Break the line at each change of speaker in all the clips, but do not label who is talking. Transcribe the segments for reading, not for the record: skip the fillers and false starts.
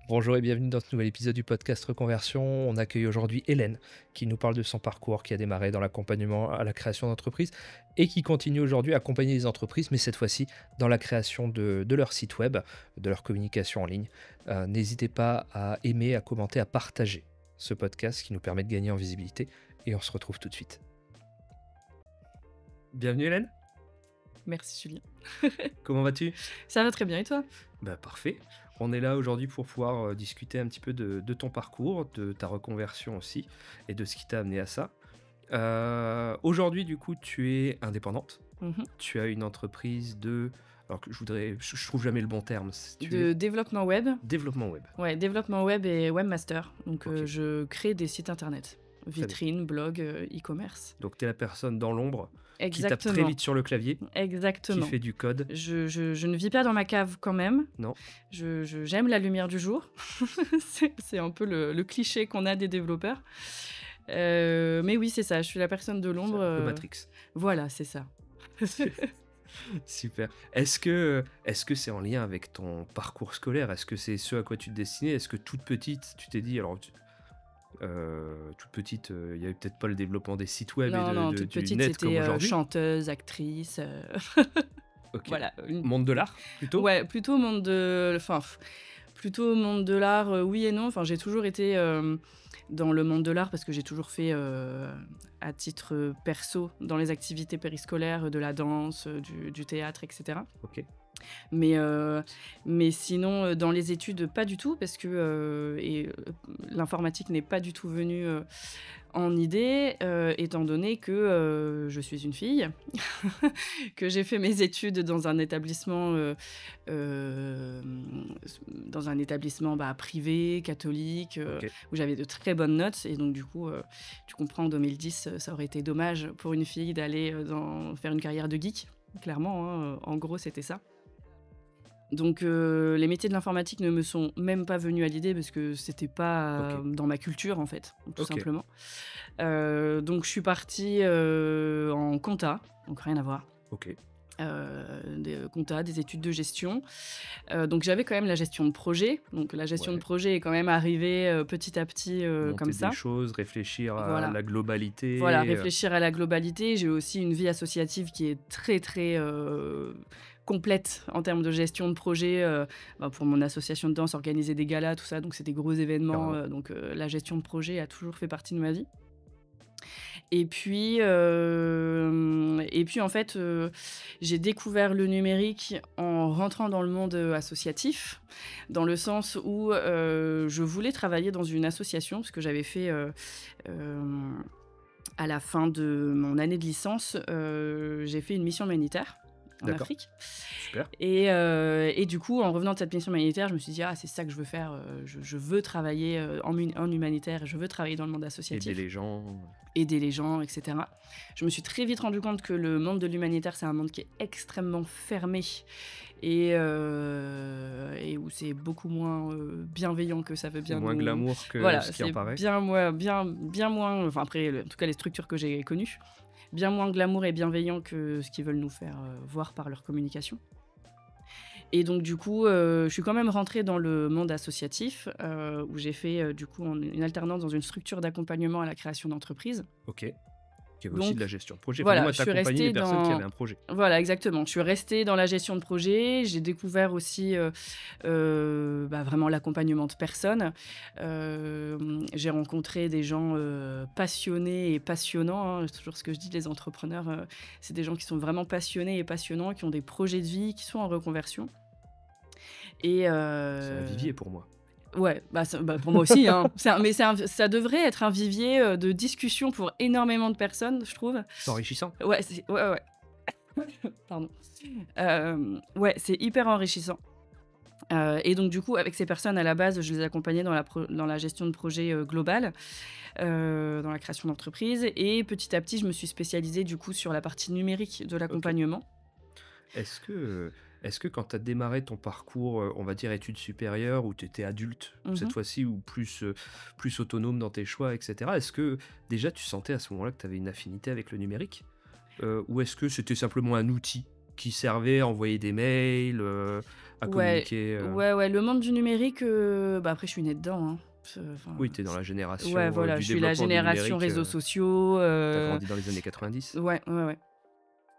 Bonjour et bienvenue dans ce nouvel épisode du podcast Reconversion. On accueille aujourd'hui Hélène qui nous parle de son parcours qui a démarré dans l'accompagnement à la création d'entreprises et qui continue aujourd'hui à accompagner les entreprises, mais cette fois-ci dans la création de leur site web, de leur communication en ligne. N'hésitez pas à aimer, à commenter, à partager ce podcast qui nous permet de gagner en visibilité et on se retrouve tout de suite. Bienvenue Hélène.
Merci Julien.
Comment vas-tu ?
Ça va très bien et toi ?
Parfait. On est là aujourd'hui pour pouvoir discuter un petit peu de ton parcours, de ta reconversion aussi, et de ce qui t'a amené à ça. Aujourd'hui, du coup, tu es indépendante. Tu as une entreprise de... Alors que je trouve jamais le bon terme.
De développement web.
Développement web.
Ouais, développement web et webmaster. Donc
Ok.
Je crée des sites internet. Vitrines, blogs, e-commerce.
Donc tu es la personne dans l'ombre qui tape
Exactement.
très vite sur le clavier,
Exactement.
qui fait du code.
Je ne vis pas dans ma cave quand même.
Non.
J'aime la lumière du jour. c'est un peu le cliché qu'on a des développeurs. Mais oui, c'est ça. Je suis la personne de l'ombre.
Le Matrix.
Voilà, c'est ça.
Super. Est-ce que c'est en lien avec ton parcours scolaire ? Est-ce que c'est ce à quoi tu te destinais ? Est-ce que toute petite, tu t'es dit... Alors, toute petite, il n'y avait peut-être pas le développement des sites web
Non,
et
toute
du
petite,
net comme
c'était
aujourd'hui.
chanteuse, actrice.
Ok.
Voilà.
Monde de l'art, plutôt ?
Ouais, plutôt monde de... plutôt monde de l'art, oui et non. Enfin, j'ai toujours été dans le monde de l'art parce que j'ai toujours fait, à titre perso, dans les activités périscolaires, de la danse, du théâtre, etc.
Ok.
Mais sinon, dans les études, pas du tout, parce que l'informatique n'est pas du tout venue en idée, étant donné que je suis une fille, que j'ai fait mes études dans un établissement, privé, catholique,
Ok.
où j'avais de très bonnes notes. Et donc, du coup, tu comprends, en 2010, ça aurait été dommage pour une fille d'aller faire une carrière de geek, clairement, hein, en gros, c'était ça. Donc les métiers de l'informatique ne me sont même pas venus à l'idée parce que c'était pas
Ok.
dans ma culture en fait, tout
Ok.
simplement. Donc je suis partie en compta, donc rien à voir.
Ok.
Compta, des études de gestion. Donc j'avais quand même la gestion de projet. Donc la gestion
Ouais.
de projet est quand même arrivée petit à petit
Monter
comme ça.
des choses, réfléchir à
Voilà.
la globalité.
Voilà, réfléchir à la globalité. J'ai aussi une vie associative qui est très, très complète en termes de gestion de projet. Pour mon association de danse, organiser des galas, tout ça, donc c'est des gros événements. Donc la gestion de projet a toujours fait partie de ma vie. Et puis en fait, j'ai découvert le numérique en rentrant dans le monde associatif, dans le sens où je voulais travailler dans une association, parce que j'avais fait... à la fin de mon année de licence, j'ai fait une mission humanitaire en
D'accord.
Afrique.
Super.
Et du coup, en revenant de cette mission humanitaire, je me suis dit, c'est ça que je veux faire. Je veux travailler en humanitaire, je veux travailler dans le monde associatif. Aider les gens, etc. Je me suis très vite rendu compte que le monde de l'humanitaire, c'est un monde qui est extrêmement fermé et où c'est beaucoup moins bienveillant que ça veut bien
Moins
nous...
glamour que
Voilà,
ce qui en
c'est
paraît.
bien moins... Enfin, après, en tout cas, les structures que j'ai connues, bien moins glamour et bienveillant que ce qu'ils veulent nous faire voir par leur communication. Et donc, du coup, je suis quand même rentrée dans le monde associatif, où j'ai fait, du coup, une alternance dans une structure d'accompagnement à la création d'entreprises.
Ok. Qui avait
Donc,
aussi de la gestion de projet.
voilà,
Moi,
je suis
t'accompagnais les
restée
personnes qui
dans...
avaient un projet.
Voilà, exactement. Je suis restée dans la gestion de projet. J'ai découvert aussi vraiment l'accompagnement de personnes. J'ai rencontré des gens passionnés et passionnants. Hein. C'est toujours ce que je dis, les entrepreneurs, c'est des gens qui sont vraiment passionnés et passionnants, qui ont des projets de vie, qui sont en reconversion. Et
C'est un vivier pour moi.
Ouais, pour moi aussi. Hein. Ça devrait être un vivier de discussion pour énormément de personnes, je trouve.
C'est enrichissant.
Ouais. Pardon. Ouais, c'est hyper enrichissant. Et donc, du coup, avec ces personnes, à la base, je les accompagnais dans la gestion de projets global, dans la création d'entreprise. Et petit à petit, je me suis spécialisée, du coup, sur la partie numérique de l'accompagnement.
Est-ce que Est-ce que quand tu as démarré ton parcours, on va dire études supérieures, où tu étais adulte cette
Mmh.
fois-ci, ou plus autonome dans tes choix, et cetera, est-ce que déjà tu sentais à ce moment-là que tu avais une affinité avec le numérique? Ou est-ce que c'était simplement un outil qui servait à envoyer des mails, à
Ouais,
communiquer,
ouais, le monde du numérique, bah, après je suis née dedans, hein. Enfin,
Oui, tu es dans la
ouais,
génération,
voilà,
du
je suis la
développement du
génération
numérique,
réseaux sociaux,
tu as grandi dans les années 90?
ouais, ouais, ouais.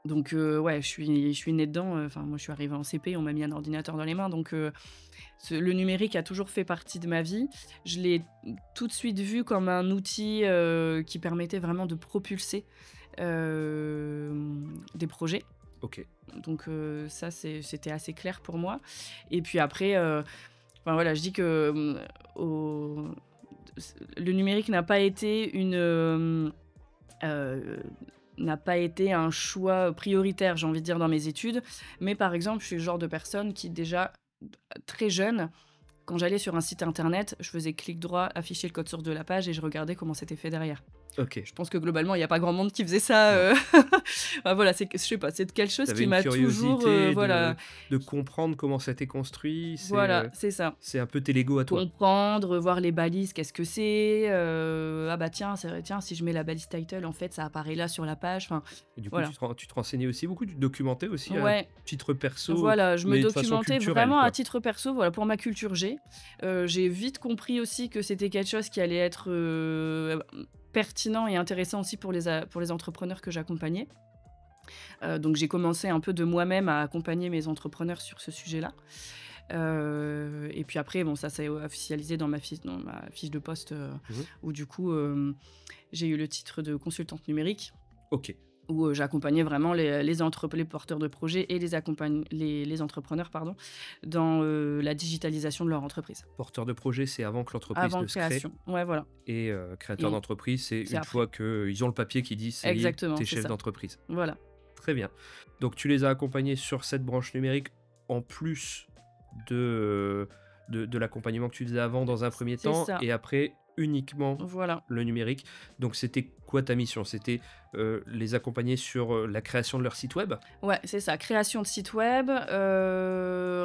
Donc ouais, je suis née dedans, enfin moi je suis arrivée en CP, on m'a mis un ordinateur dans les mains donc le numérique a toujours fait partie de ma vie. Je l'ai tout de suite vu comme un outil, qui permettait vraiment de propulser, des projets.
OK.
Donc ça c'était assez clair pour moi et puis après, enfin voilà, je dis que, au le numérique heu, n'a pas été un choix prioritaire, j'ai envie de dire, dans mes études. Mais par exemple, je suis le genre de personne qui déjà, très jeune, quand j'allais sur un site internet, je faisais clic droit, afficher le code source de la page et je regardais comment c'était fait derrière.
OK.
Je pense que globalement, il y a pas grand monde qui faisait ça,
Non.
bah, voilà, c'est que je sais pas, c'est quelque
Tu
chose
avais
qui
une
m'a toujours,
curiosité
voilà,
de comprendre comment c'était construit,
voilà, c'est ça.
c'est un peu tes Lego à toi?
Comprendre, voir les balises, qu'est-ce que c'est? Ah bah tiens, c'est vrai, tiens, si je mets la balise title, en fait, ça apparaît là sur la page, enfin,
Et du coup,
voilà.
tu te renseignais aussi beaucoup? Tu te documentais aussi à
Ouais,
titre perso,
voilà, je me
mais de façon
documentais
culturelle,
vraiment à
quoi?
titre perso, voilà, pour ma culture G. J'ai vite compris aussi que c'était quelque chose qui allait être, pertinent et intéressant aussi pour les entrepreneurs que j'accompagnais. Donc j'ai commencé un peu de moi-même à accompagner mes entrepreneurs sur ce sujet-là. Et puis après, bon, ça s'est officialisé dans ma fiche de poste,
Mmh.
où du coup, j'ai eu le titre de consultante numérique,
OK.
où, j'accompagnais vraiment les porteurs de projets et les entrepreneurs, pardon, dans, la digitalisation de leur entreprise.
Porteur de projet, c'est avant que l'entreprise
Avant
ne se crée,
création. Ouais, voilà.
et créateur
Et
d'entreprise, c'est
c'est
une
après.
fois qu'ils ont le papier qui dit: «Ça y est,
Exactement,
tu es
c'est
chef
ça.
d'entreprise».
Voilà.
Très bien. Donc tu les as accompagnés sur cette branche numérique en plus de l'accompagnement que tu faisais avant dans un premier
C'est
temps,
ça.
et après uniquement
Voilà.
le numérique. Donc c'était quoi ta mission? C'était, les accompagner sur, la création de leur site web?
Ouais, c'est ça. Création de site web,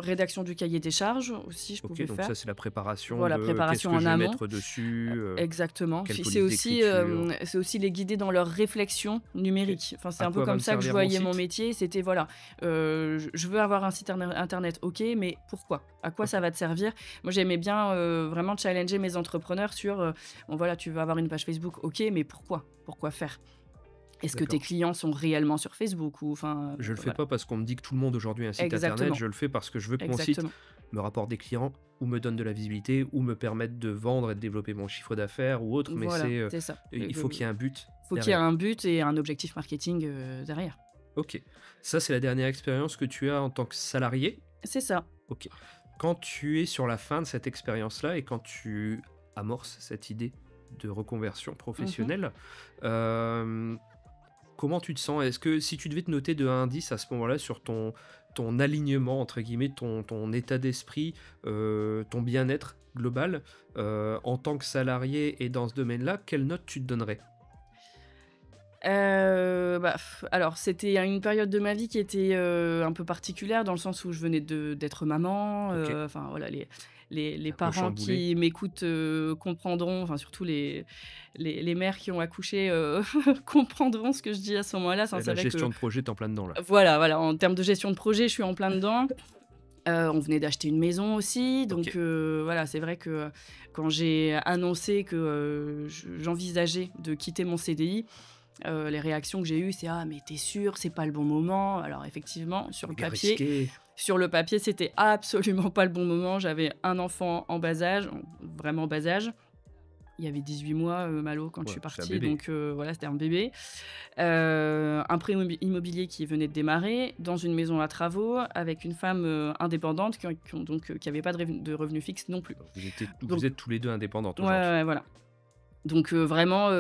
rédaction du cahier des charges aussi, je
OK,
pouvais
donc
faire.
ça c'est la préparation
Voilà,
de qu'est-ce
préparation
que
en
je vais
amont.
mettre dessus,
Exactement.
quelle
Puis
police d'écriture.
c'est aussi les guider dans leur réflexion
OK.
numérique. Enfin, c'est
À
un peu
quoi va
comme
me
ça que je
servir mon
voyais mon
site?
métier. C'était voilà, je veux avoir un site internet, OK, mais pourquoi? À quoi ça
OK,
va te servir? Moi, j'aimais bien, vraiment challenger mes entrepreneurs sur, bon voilà, tu veux avoir une page Facebook, OK, mais pourquoi? Pourquoi faire? Est-ce que tes
d'accord.
clients sont réellement sur Facebook ou enfin,
Je le fais
voilà.
pas parce qu'on me dit que tout le monde aujourd'hui a un site internet,
Exactement,
je le fais parce que je veux que mon site
exactement.
me rapporte des clients, ou me donne de la visibilité, ou me permette de vendre et de développer mon chiffre d'affaires ou autre, mais
Voilà, c'est ça.
il faut qu'il y ait un but
Faut qu'il y ait
derrière.
un but et un objectif marketing, derrière.
OK. Ça, c'est la dernière expérience que tu as en tant que salarié?
C'est ça.
OK. Quand tu es sur la fin de cette expérience-là et quand tu amorces cette idée de reconversion
Mmh.
professionnelle, hem, comment tu te sens? Est-ce que si tu devais te noter de 1 à 10 à ce moment-là sur ton «alignement» entre guillemets, ton état d'esprit, ton bien-être global, en tant que salarié et dans ce domaine-là, quelle note tu te donnerais?
Bah, alors c'était à une période de ma vie qui était, un peu particulière dans le sens où je venais d'être maman,
OK,
enfin voilà les
un peu
parents
chamboulé.
qui m'écoutent, comprendront, enfin surtout les mères qui ont accouché, comprendront ce que je dis à ce moment-là. Enfin,
Et
c'est
la
vrai que
gestion de projet, tu en plein dedans là.
voilà, en termes de gestion de projet, je suis en plein dedans. On venait d'acheter une maison aussi, donc
OK,
voilà, c'est vrai que quand j'ai annoncé que, j'envisageais de quitter mon CDI, les réactions que j'ai eues, c'est: «Ah mais t'es sûr, c'est pas le bon moment?» Alors effectivement,
méga risqué.
sur le papier, c'était absolument pas le bon moment. J'avais un enfant en bas âge, vraiment bas âge. Il y avait 18 mois, Malo, quand je
Ouais,
suis
c'est un
partie,
bébé.
donc voilà, c'était un bébé. Un prêt immobilier qui venait de démarrer, dans une maison à travaux, avec une femme, indépendante qui avait pas de revenus fixes non plus.
Vous
Donc
êtes tous les 2 indépendantes
ouais, ouais,
aujourd'hui?
ouais, voilà. Donc vraiment,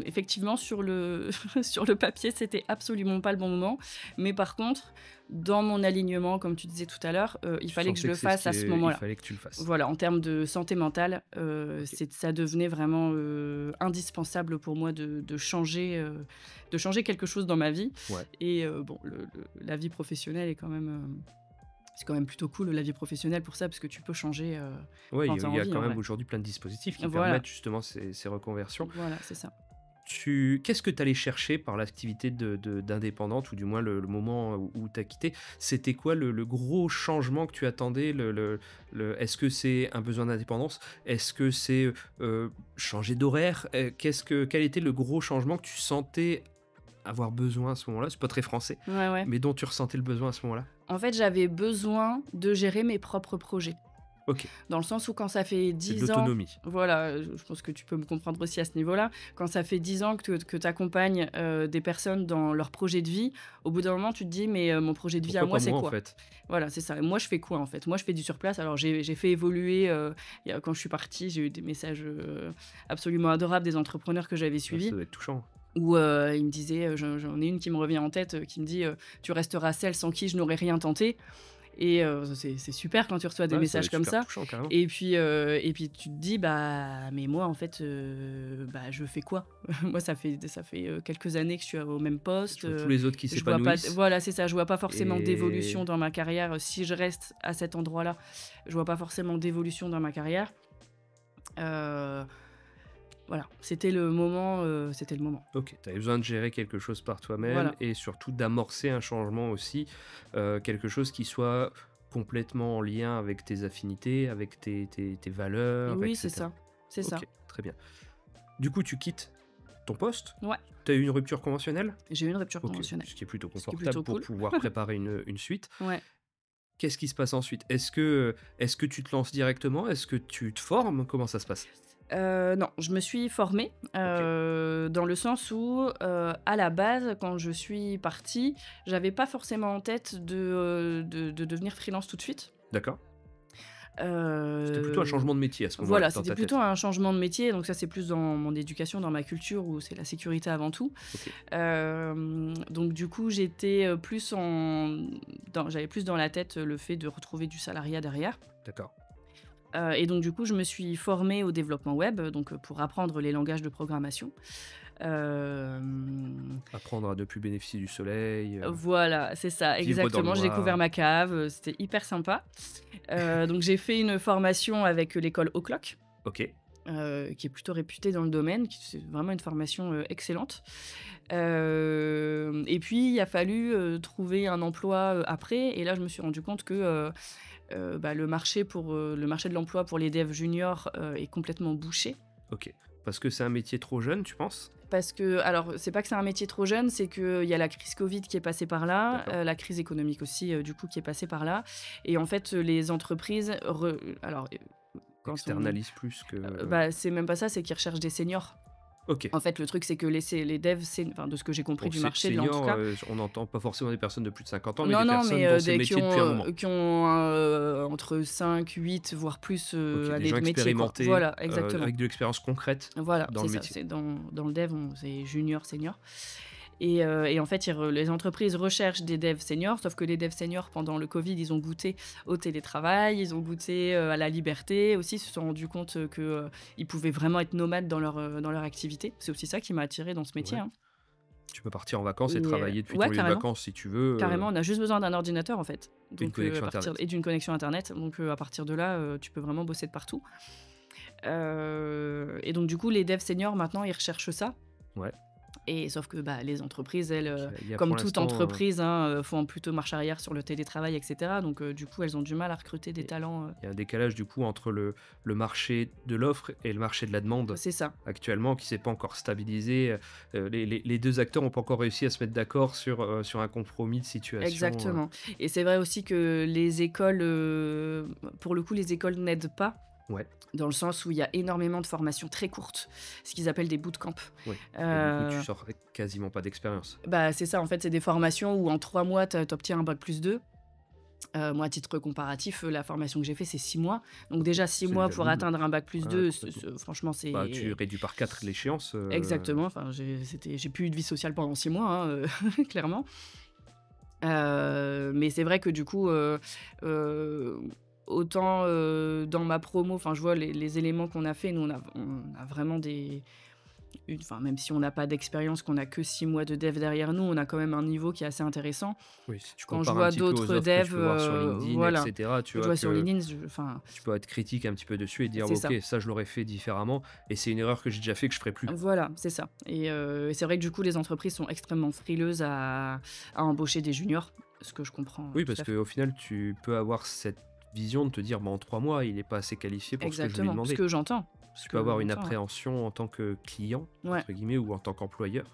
effectivement sur le sur le papier, c'était absolument pas le bon moment. Mais par contre, dans mon alignement, comme tu disais tout à l'heure, il
Tu
fallait que je
sentais
le
que c'est ce
fasse
qui
à ce
il
moment-là.
fallait que tu le fasses.
Voilà, en termes de santé mentale,
OK.
ça devenait vraiment, indispensable pour moi de changer quelque chose dans ma vie.
Ouais.
Et bon, la vie professionnelle est quand même, c'est quand même plutôt cool la vie professionnelle pour ça, parce que tu peux changer,
Ouais,
quand tu as
il y a
envie
quand
en
même
vrai.
aujourd'hui plein de dispositifs qui
Voilà,
permettent justement ces reconversions.
voilà, c'est ça.
Qu'est-ce que tu allais chercher par l'activité d'indépendante, ou du moins le moment où tu as quitté? C'était quoi le gros changement que tu attendais? Est-ce que c'est un besoin d'indépendance? Est-ce que c'est changer d'horaire? Quel était le gros changement que tu sentais avoir besoin à ce moment-là? C'est pas très français,
Ouais, ouais.
mais dont tu ressentais le besoin à ce moment-là?
En fait, j'avais besoin de gérer mes propres projets.
Ok,
Dans le sens où quand ça fait
c'est de
10 ans,
l'autonomie.
voilà, je pense que tu peux me comprendre aussi à ce niveau-là. Quand ça fait 10 ans que tu accompagnes, des personnes dans leur projet de vie, au bout d'un moment, tu te dis: «Mais, mon projet de vie à
Pourquoi
moi,
pas
c'est
moi en
quoi?»
fait?
Voilà, c'est ça. Et moi, je fais quoi, en fait? Moi, je fais du surplace. Alors j'ai fait évoluer, quand je suis partie, j'ai eu des messages, absolument adorables des entrepreneurs que j'avais
Ah, ça
suivis
doit être touchant.
où, ils me disaient, j'en ai une qui me revient en tête, qui me dit, «Tu resteras celle sans qui je n'aurais rien tenté». Et c'est super quand tu reçois des
Ouais, ça doit
messages
être
comme
super
ça.
touchant carrément.
Et puis tu te dis: «Bah, mais moi, en fait, bah, je fais quoi?» Moi, ça fait quelques années que je suis au même poste,
Je vois tous les autres qui
je vois pas
s'épanouissent
voilà, c'est ça, je vois pas forcément d'évolution
et
dans ma carrière, si je reste à cet endroit-là, je vois pas forcément d'évolution dans ma carrière. Heu, voilà, c'était le moment, c'était le moment.
OK, tu avais besoin de gérer quelque chose par toi-même
Voilà.
et surtout d'amorcer un changement aussi, quelque chose qui soit complètement en lien avec tes affinités, avec tes valeurs, et
Oui, c'est
cetera.
ça, c'est ça.
OK, très bien. Du coup, tu quittes ton poste,
Ouais,
tu as eu une rupture conventionnelle?
j'ai eu une rupture
OK,
conventionnelle,
ce qui est plutôt
ce qui est
confortable
plutôt
pour
cool.
pouvoir préparer une suite.
Ouais.
Qu'est-ce qui se passe ensuite? Est-ce que tu te lances directement? Est-ce que tu te formes? Comment ça se passe?
Non, je me suis formée,
OK,
dans le sens où, à la base, quand je suis partie, j'avais pas forcément en tête de devenir freelance tout de suite.
d'accord. C'était plutôt un
Heu,
changement de métier à ce moment-là,
voilà,
dans
c'était
ta
plutôt
tête?
un changement de métier, donc ça, c'est plus dans mon éducation, dans ma culture où c'est la sécurité avant tout.
OK,
Donc du coup, j'étais, plus j'avais plus dans la tête, le fait de retrouver du salariat derrière.
d'accord.
Et donc du coup, je me suis formée au développement web, donc pour apprendre les langages de programmation. Hem,
Apprendre à ne plus bénéficier du soleil,
voilà, c'est ça,
vivre dans le
exactement. J'ai découvert
noir.
ma cave, c'était hyper sympa. Donc j'ai fait une formation avec l'école O'Clock,
OK,
qui est plutôt réputée dans le domaine, qui c'est vraiment une formation, excellente. Et puis il a fallu, trouver un emploi, après, et là je me suis rendu compte que, bah, le marché de l'emploi pour les devs juniors, est complètement bouché.
OK. Parce que c'est un métier trop jeune, tu penses?
Parce que alors, c'est pas que c'est un métier trop jeune, c'est qu'il y a la crise Covid qui est passée par là,
D'accord.
la crise économique aussi, du coup, qui est passée par là. Et en fait, les entreprises alors, quand on
Externalise plus que,
bah, c'est même pas ça, c'est qu'ils recherchent des seniors.
OK.
En fait, le truc, c'est que les devs, enfin, de ce que j'ai compris
Pour
du marché, là, en tout
senior,
cas.
on n'entend pas forcément des personnes de plus de 50 ans, mais
Non,
des
non,
personnes
mais
dont c'est le
des
métier depuis un moment.
qui ont, entre 5, 8, voire plus,
OK, des
années
gens
de métier, quoi.
expérimentés,
Voilà, exactement.
avec de l'expérience concrète
Voilà,
dans
c'est
le
ça,
métier.
c'est dans le dev, c'est junior, senior. Et en fait, les entreprises recherchent des devs seniors, sauf que les devs seniors, pendant le Covid, ils ont goûté au télétravail, ils ont goûté, à la liberté aussi, ils se sont rendus compte, que, ils pouvaient vraiment être nomades dans leur activité. C'est aussi ça qui m'a attirée dans ce métier,
Ouais.
hein.
Tu peux partir en vacances et
Et
travailler depuis ton
ouais,
lieu de
carrément,
vacances si tu veux,
carrément, on a juste besoin d'un ordinateur, en fait.
une
Donc,
connexion internet.
et d'une connexion internet, donc, à partir de là, tu peux vraiment bosser de partout. Et donc du coup, les devs seniors, maintenant, ils recherchent ça.
Ouais.
Et sauf que, bah, les entreprises, elles,
Il y a pour
comme toute
l'instant,
entreprise, hein, font plutôt marche arrière sur le télétravail, et cetera. Donc, du coup, elles ont du mal à recruter des talents,
il y a un décalage du coup entre le marché de l'offre et le marché de la demande
c'est ça,
actuellement qui s'est pas encore stabilisé. Les 2 acteurs n'ont pas encore réussi à se mettre d'accord sur un compromis de situation.
exactement. Et c'est vrai aussi que les écoles, pour le coup, les écoles n'aident pas,
Ouais,
dans le sens où il y a énormément de formations très courtes, ce qu'ils appellent des bootcamps.
ouais, et du coup tu
Heu,
sors avec quasiment pas d'expérience.
Bah, c'est ça, en fait, c'est des formations où en 3 mois, tu obtiens un bac+2. Moi, à titre comparatif, la formation que j'ai fait, c'est 6 mois. Donc déjà 6
C'est
mois
déjà
pour
le double.
atteindre un bac plus
Ouais,
2,
complètement.
franchement,
Bah, tu
c'est
réduis par 4 l'échéance,
exactement, enfin, j'ai plus eu de vie sociale pendant 6 mois, hein, clairement. Mais c'est vrai que du coup, heu, autant, dans ma promo, enfin, je vois les éléments qu'on a fait, nous, on a vraiment enfin, même si on n'a pas d'expérience, qu'on a que 6 mois de dev derrière nous, on a quand même un niveau qui est assez intéressant.
oui, si tu
Quand je
compares un
vois
petit peu aux
d'autres
offres que tu
devs,
peux voir sur LinkedIn et
voilà,
cetera, tu
je
vois
vois sur
que
LinkedIn, enfin,
tu peux être critique un petit peu dessus et dire:
c'est
«OK,
ça.
ça je l'aurais fait différemment et c'est une erreur que j'ai déjà fait que je ferai plus».
Voilà, c'est ça et c'est vrai que du coup, les entreprises sont extrêmement frileuses à embaucher des juniors, ce que je comprends,
Oui,
tout
parce
à fait.
qu'au final, tu peux avoir cette vision de te dire: «Bah, en 3 mois, il est pas assez qualifié pour ce que je vais lui
Exactement, ce
demander».
que j'entends, ce
Tu peux
que
avoir une
j'entends, ouais.
appréhension en tant que «client»
Ouais,
entre guillemets ou en tant qu'employeur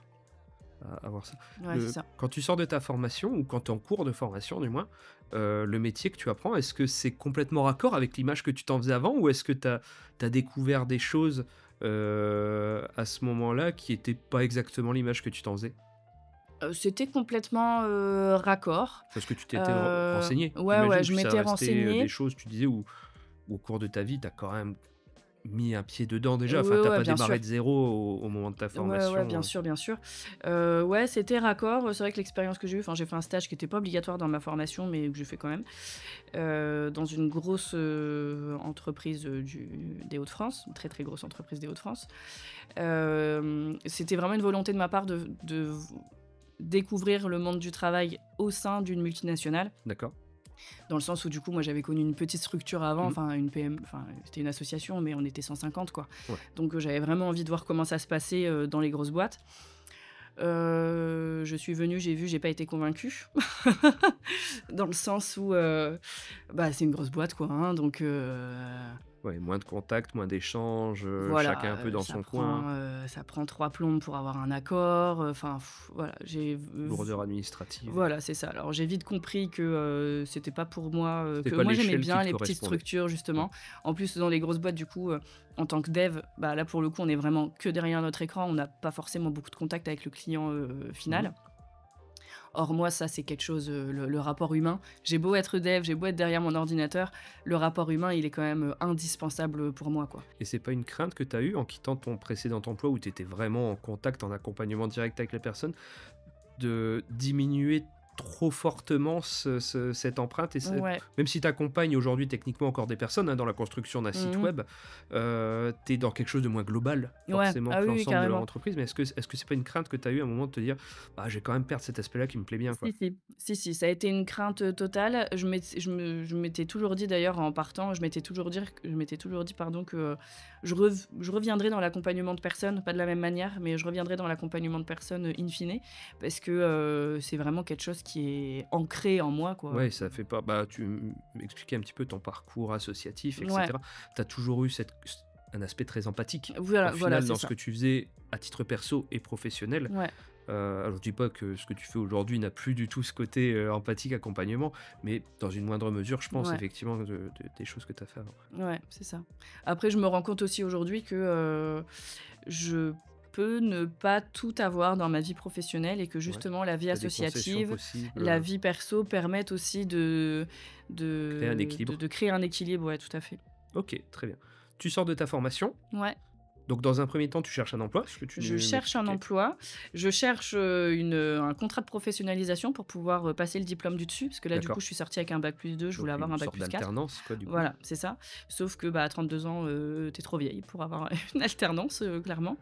à voir ça.
ouais, c'est ça.
Quand tu sors de ta formation ou quand tu es en cours de formation du moins, le métier que tu apprends, est-ce que c'est complètement raccord avec l'image que tu t'en faisais avant? Ou est-ce que tu as découvert des choses, à ce moment-là qui étaient pas exactement l'image que tu t'en faisais?
C'était complètement, raccord.
Parce que tu t'étais renseigné,
Ouais, ouais,
j'imagine,
je
puis ça
m'étais
restait, des
renseignée.
choses, tu disais, où au cours de ta vie, tu as quand même mis un pied dedans déjà, enfin,
Ouais,
tu
ouais,
pas
bien sûr.
démarré de zéro au moment de ta
Ouais, ouais,
formation,
bien sûr, bien sûr. Ouais, c'était raccord. C'est vrai que l'expérience que j'ai eue, enfin, j'ai fait un stage qui était pas obligatoire dans ma formation, mais que j'ai fait quand même, dans une grosse, entreprise, des Hauts-de-France, une très, très grosse entreprise des Hauts-de-France. C'était vraiment une volonté de ma part de découvrir le monde du travail au sein d'une multinationale.
d'accord.
Dans le sens où du coup, moi, j'avais connu une petite structure avant,
Mmh.
enfin une PM, enfin c'était une association, mais on était 150 quoi.
Ouais.
Donc j'avais vraiment envie de voir comment ça se passait, dans les grosses boîtes. Je suis venue, j'ai vu, j'ai pas été convaincue. Dans le sens où, bah, c'est une grosse boîte quoi, hein, donc
Ouais, moins de contacts, moins d'échanges, chacun un
voilà,
peu dans son coin,
ça prend 3 plombes pour avoir un accord, enfin voilà, j'ai
lourdeur administrative.
voilà, c'est ça. Alors j'ai vite compris que, c'était pas pour moi,
C'était
que
pas
moi j'aimais
l'échelle qui
bien
te
les petites
correspondait.
structures
Ouais.
justement. En plus dans les grosses boîtes du coup, en tant que dev, bah, là pour le coup on est vraiment que derrière notre écran, on n'a pas forcément beaucoup de contact avec le client,
Mmh.
final. Or moi ça c'est quelque chose, le rapport humain, j'ai beau être dev, j'ai beau être derrière mon ordinateur, le rapport humain il est quand même, indispensable, pour moi quoi.
Et c'est pas une crainte que tu as eue en quittant ton précédent emploi où tu étais vraiment en contact, en accompagnement direct avec les personnes, de diminuer trop fortement cette empreinte et
Ouais.
même si tu accompagnes aujourd'hui techniquement encore des personnes hein, dans la construction d'un site
Mmh.
web, tu es dans quelque chose de moins global
Ouais.
forcément
Ah
que
oui, oui,
l'ensemble de leur
carrément.
entreprise. Mais est-ce que c'est pas une crainte que tu as eu à un moment de te dire bah, je vais quand même perdre cet aspect-là qui me plaît bien quoi.
Si, si. Si, si, ça a été une crainte, totale. Je m'étais toujours dit d'ailleurs en partant, je m'étais toujours dit pardon que, je reviendrai dans l'accompagnement de personnes, pas de la même manière, mais je reviendrai dans l'accompagnement de personnes, in fine, parce que, c'est vraiment quelque chose qui est ancré en moi, quoi.
Ouais, ça fait pas bah, tu m'expliquais un petit peu ton parcours associatif et
Ouais,
cetera. Tu as toujours eu un aspect très empathique, au
voilà, voilà,
final,
c'est
dans ce
ça.
que tu faisais à titre perso et professionnel.
Ouais,
Alors je dis pas que ce que tu fais aujourd'hui n'a plus du tout ce côté, empathique, accompagnement, mais dans une moindre mesure, je pense
ouais.
effectivement des choses que tu as fait avant.
Ouais, c'est ça. Après, je me rends compte aussi aujourd'hui que, je peux ne pas tout avoir dans ma vie professionnelle et que
Ouais.
justement la vie
Tu as des concessions
associative,
possibles,
la vie perso permettent aussi
créer un équilibre.
de créer un équilibre, ouais, tout à fait.
OK, très bien. Tu sors de ta formation,
Ouais,
donc dans un premier temps, tu cherches un emploi, ce que tu
je cherche un
m'expliquais.
emploi, je cherche, un contrat de professionnalisation pour pouvoir, passer le diplôme du dessus, parce que là, du coup,
D'accord,
je suis sortie avec un bac+2, je voulais
donc
avoir un
une sorte
bac+4.
d'alternance quoi, du coup?
Voilà, c'est ça. Sauf que, bah, à 32 ans, tu trop vieille pour avoir une alternance, clairement.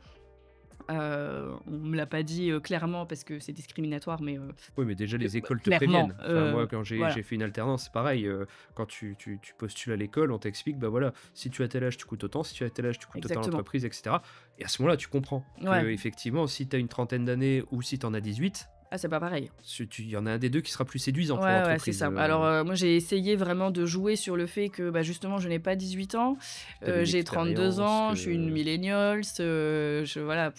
On me l'a pas dit, clairement parce que c'est discriminatoire, mais
Oui, mais déjà les
bah,
écoles te
clairement,
préviennent. Enfin moi quand
voilà.
j'ai fait une alternance, c'est pareil, quand tu postules à l'école, on t'explique, bah, voilà, si tu as tel âge, tu coûtes autant, si tu as tel âge, tu coûtes autant à
Exactement.
l'entreprise et cetera et à ce moment-là, tu comprends
Ouais.
qu'effectivement, si tu as une trentaine d'années ou si tu en as 18,
Ah, c'est pas pareil.
il y en a un des 2 qui sera plus séduisant pour
Ouais, ouais, c'est
l'entreprise,
ça. Alors, moi, j'ai essayé vraiment de jouer sur le fait que, bah, justement, je n'ai pas 18 ans,
tu avais une
j'ai 32
expérience,
ans, je suis une
que
millennials, voilà,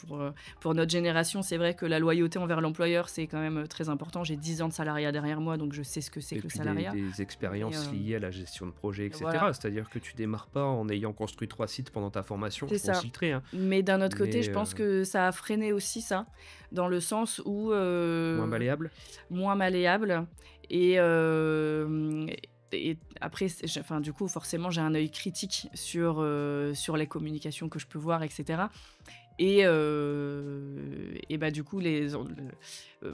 pour notre génération, c'est vrai que la loyauté envers l'employeur, c'est quand même, très important. J'ai 10 ans de salariat derrière moi, donc je sais ce que c'est
et
que le
puis
salariat.
des
Mais,
expériences liées à la gestion de projet et
voilà,
cetera. C'est-à-dire que tu démarres pas en ayant construit 3 sites pendant ta formation,
c'est
je pense
ça.
filtrer, hein,
Mais d'un autre côté,
mais
je pense que ça a freiné aussi ça, dans le sens où,
moins malléable?
moins malléable Et, et après, enfin, du coup, forcément, j'ai un œil critique sur les communications que je peux voir, etc. Et bah, du coup,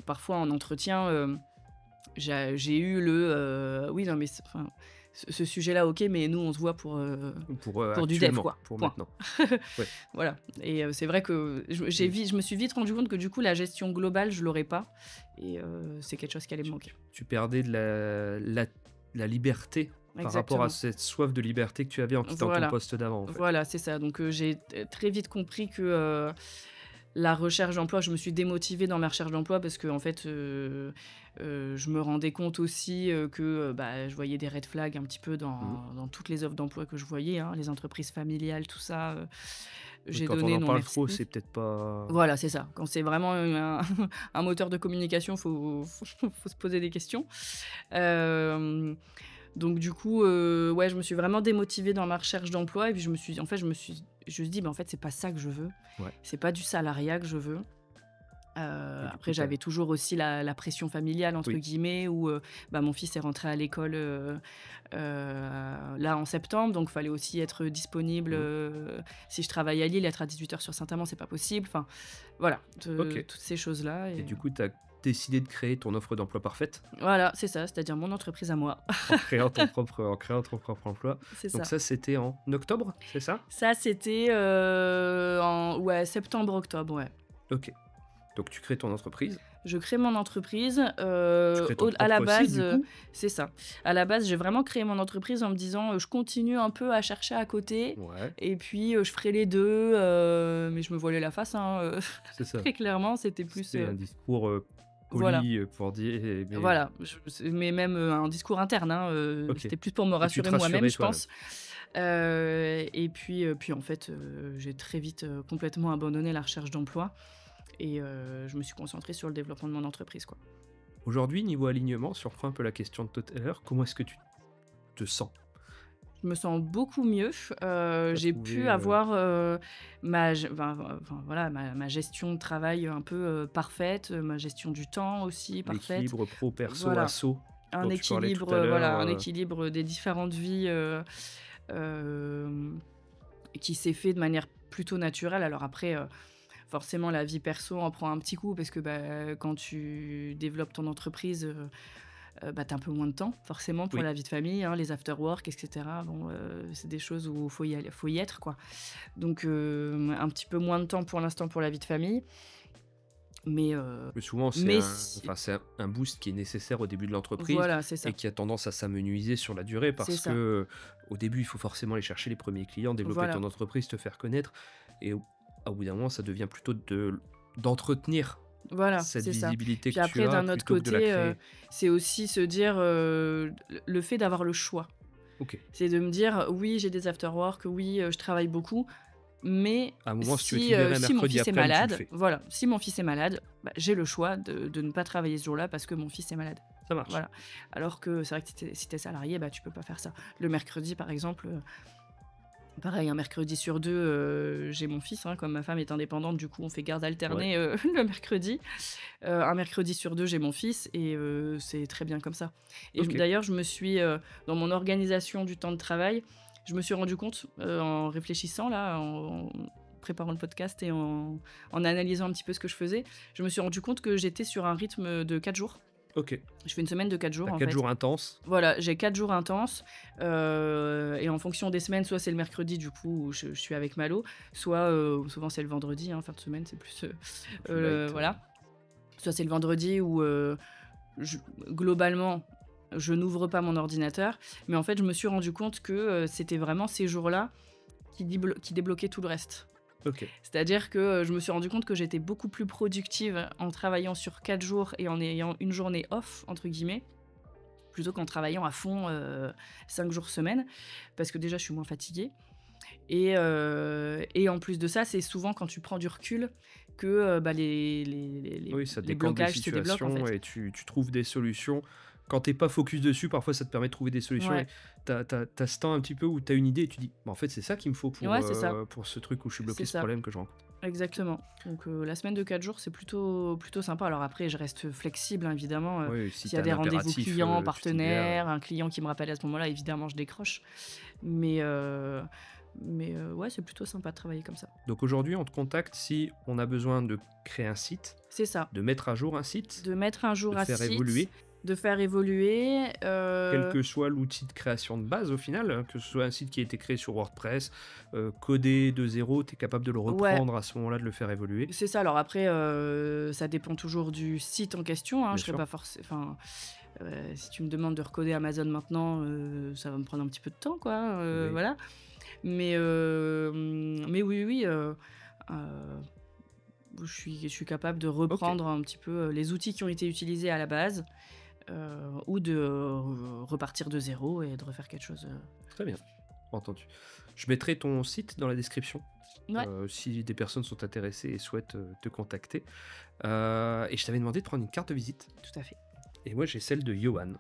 parfois en entretien, j'ai eu oui, non, mais enfin, ce sujet-là, ok, mais nous, on se voit pour du dev,
Actuellement,
quoi.
pour
Point.
maintenant. Ouais.
Voilà. Et c'est vrai que je me suis vite rendu compte que du coup, la gestion globale, je l'aurais pas. Et c'est quelque chose qui allait me manquer.
Tu perdais de la liberté par rapport à
Exactement.
cette soif de liberté que tu avais en quittant ton
Voilà.
poste d'avant, en fait.
Voilà, c'est ça. Donc j'ai très vite compris que la recherche d'emploi, je me suis démotivée dans ma recherche d'emploi parce que en fait, je me rendais compte aussi que bah, je voyais des red flags un petit peu
Mmh.
dans toutes les offres d'emploi que je voyais, hein, les entreprises familiales, tout ça.
Oui,
J'ai
quand on
donné
en
non
parle
merci.
trop, c'est peut-être pas.
Voilà, c'est ça. Quand c'est vraiment un moteur de communication, faut se poser des questions. Euh, donc du coup, ouais, je me suis vraiment démotivée dans ma recherche d'emploi et puis je me suis dit: «Bah, en fait, c'est pas ça que je veux.
Ouais.
C'est pas du salariat que je veux».
Et du
Après
coup,
j'avais toujours aussi la «pression familiale» entre
oui.
guillemets où, bah, mon fils est rentré à l'école, là en septembre, donc fallait aussi être disponible,
Mmh.
si je travaille à Lille, être à 18h sur Saint-Amand, c'est pas possible. Enfin, voilà,
OK.
toutes ces choses-là
Et
et
du coup, tu as décidé de créer ton offre d'emploi parfaite
voilà, c'est ça, c'est-à-dire mon entreprise à moi.
en créant ton propre emploi.
C'est
Donc
ça.
ça, c'était en octobre, c'est ça?
Ça, c'était, en ouais, septembre-octobre, ouais.
OK. Donc tu crées ton entreprise,
Je crée mon entreprise,
tu crées ton
à la
propre site,
base,
du coup?
c'est ça. À la base, j'ai vraiment créé mon entreprise en me disant, «Je continue un peu à chercher à côté
Ouais,
et puis, je ferai les 2, mais je me voilais la face, hein,
c'est ça.
très clairement, c'était plus,
C'était un discours,
voilà.
poli, pour dire mais
Voilà, mais même, un discours interne, hein,
OK.
c'était plus pour me
Et tu te
rassurer moi-même,
rassurais
je
toi-même.
pense. Et puis en fait, j'ai très vite, complètement abandonné la recherche d'emploi et je me suis concentrée sur le développement de mon entreprise, quoi.
Aujourd'hui, niveau alignement, si on reprend un peu la question de tout à l'heure, comment est-ce que tu te sens?
Je me sens beaucoup mieux,
Tu as
j'ai pu
trouvé,
avoir, voilà, ma gestion de travail un peu, parfaite, ma gestion du temps aussi parfaite.
l'équilibre pro, perso,
Voilà,
asso,
un
dont tu parlais tout
équilibre,
à l'heure,
voilà, un équilibre des différentes vies, hem, qui s'est fait de manière plutôt naturelle. Alors après, forcément la vie perso en prend un petit coup parce que, bah, quand tu développes ton entreprise, bah, tu as un peu moins de temps forcément pour
oui.
la vie de famille, hein, les after work et cetera. Bon, c'est des choses où faut y être, quoi. Donc un petit peu moins de temps pour l'instant pour la vie de famille, mais
Mais souvent,
mais si
c'est un boost qui est nécessaire au début de l'entreprise
voilà, c'est
et
ça,
qui a tendance à s'amenuiser sur la durée
c'est
parce que,
ça.
au début, il faut forcément aller chercher les premiers clients, développer
Voilà,
ton entreprise, te faire connaître et au bout d'un moment, ça devient plutôt d'entretenir
voilà,
cette
c'est ça.
visibilité
Puis
que tu
après
as
d'un autre
plutôt que de la
côté,
créer.
c'est aussi se dire, le fait d'avoir le choix.
OK.
C'est de me dire: «Oui, j'ai des after work, oui, je travaille beaucoup, mais
À un moment, si tu veux te libérer un
si mon
mercredi
fils est
après-midi, tu le
malade»,
fais.
voilà, si mon fils est malade, bah, j'ai le choix de ne pas travailler ce jour-là parce que mon fils est malade.
Ça marche.
Voilà. Alors que c'est vrai que si tu es salarié, bah, tu peux pas faire ça. Le mercredi, par exemple, pareil, un mercredi sur 2, j'ai mon fils, hein, comme ma femme est indépendante, du coup, on fait garde
Ouais.
alternée, le mercredi. Un mercredi sur 2, j'ai mon fils et c'est très bien comme ça. Et
OK.
d'ailleurs, je me suis, dans mon organisation du temps de travail, je me suis rendu compte, en réfléchissant là, en préparant le podcast et en analysant un petit peu ce que je faisais, je me suis rendu compte que j'étais sur un rythme de 4 jours.
OK.
Je fais une semaine de 4 jours,
Tu
en
4
fait.
jours intenses.
Voilà, j'ai 4 jours intenses, et en fonction des semaines, soit c'est le mercredi du coup où je suis avec Malo, soit, souvent c'est le vendredi, hein, fin de semaine, c'est plus,
Plus light,
voilà. Soit c'est le vendredi où, je globalement, je n'ouvre pas mon ordinateur, mais en fait, je me suis rendu compte que, c'était vraiment ces jours-là qui débloquaient tout le reste.
OK.
C'est-à-dire que, je me suis rendu compte que j'étais beaucoup plus productive en travaillant sur 4 jours et en ayant une journée «off» entre guillemets, plutôt qu'en travaillant à fond, 5 jours semaine. Parce que déjà je suis moins fatiguée et en plus de ça, c'est souvent quand tu prends du recul que, bah,
Oui, ça
les
décante des
blocages se débloquent en
situations
fait.
et tu trouves des solutions quand t'es pas focus dessus, parfois ça te permet de trouver des solutions. Et
Ouais,
t'as ce temps un petit peu où t'as une idée et tu dis, bah, en fait, c'est ça qu'il me faut
ouais, c'est ça,
pour ce truc où je suis
c'est
bloqué, ce
ça.
problème que je rencontre.
Exactement. Donc la semaine de 4 jours, c'est plutôt sympa. Alors après, je reste flexible, hein, évidemment,
Oui, si
s'il y a
t'as un
des rendez-vous
impératif
clients,
tu t'y libères.
partenaires, un client qui me rappelle à ce moment-là, évidemment, je décroche. Mais ouais, c'est plutôt sympa de travailler comme ça.
Donc aujourd'hui, on te contacte si on a besoin de créer un site,
C'est ça,
de mettre à jour un site,
de mettre un
de
jour un
faire
site,
évoluer,
de faire évoluer,
quel que soit l'outil de création de base au final, hein, que ce soit un site qui a été créé sur WordPress, codé de zéro, tu es capable de le
ouais,
reprendre à ce moment-là, de le faire évoluer,
c'est ça. Alors après, ça dépend toujours du site en question, hein.
bien
Je serais
sûr.
pas enfin, si tu me demandes de recoder Amazon maintenant, ça va me prendre un petit peu de temps, quoi,
Oui.
voilà. Mais oui, oui, je suis capable de
Ok,
reprendre un petit peu, les outils qui ont été utilisés à la base, ou de, repartir de zéro et de refaire quelque chose,
très bien, entendu. Je mettrai ton site dans la description.
ouais,
Si des personnes sont intéressées et souhaitent te contacter. Et je t'avais demandé de prendre une carte de visite.
tout à fait.
Et moi, j'ai celle de Johan,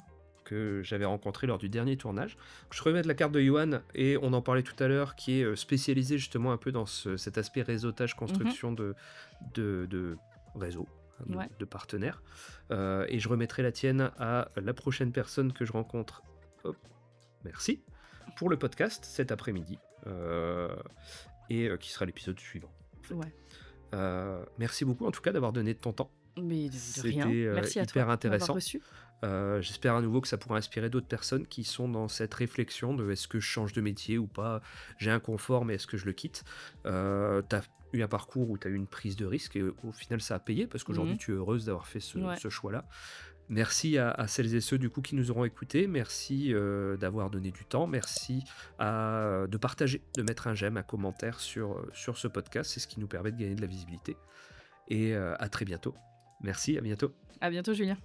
que j'avais rencontré lors du dernier tournage. Je remets la carte de Johan, et on en parlait tout à l'heure, qui est spécialisé justement un peu dans cet aspect réseautage,
Mmh.
construction de réseau, hein,
Ouais,
de partenaires. Et je remettrai la tienne à la prochaine personne que je rencontre. Hop, merci. Pour le podcast cet après-midi. Et qui sera l'épisode suivant, en fait.
ouais.
Merci beaucoup en tout cas d'avoir donné de ton temps.
Mais de rien.
C'était
Merci à toi
hyper
de m'avoir
intéressant.
reçu.
J'espère à nouveau que ça pourra inspirer d'autres personnes qui sont dans cette réflexion de est-ce que je change de métier ou pas. J'ai un confort, mais est-ce que je le quitte. Tu as eu un parcours où tu as eu une prise de risque et au final ça a payé parce qu'aujourd'hui
Mmh.
tu es heureuse d'avoir fait
Ouais.
ce choix-là. Merci à celles et ceux du coup qui nous auront écoutés. Merci d'avoir donné du temps. Merci de partager, de mettre un j'aime, un commentaire sur ce podcast. C'est ce qui nous permet de gagner de la visibilité. Et à très bientôt. Merci, à bientôt.
À bientôt, Julien.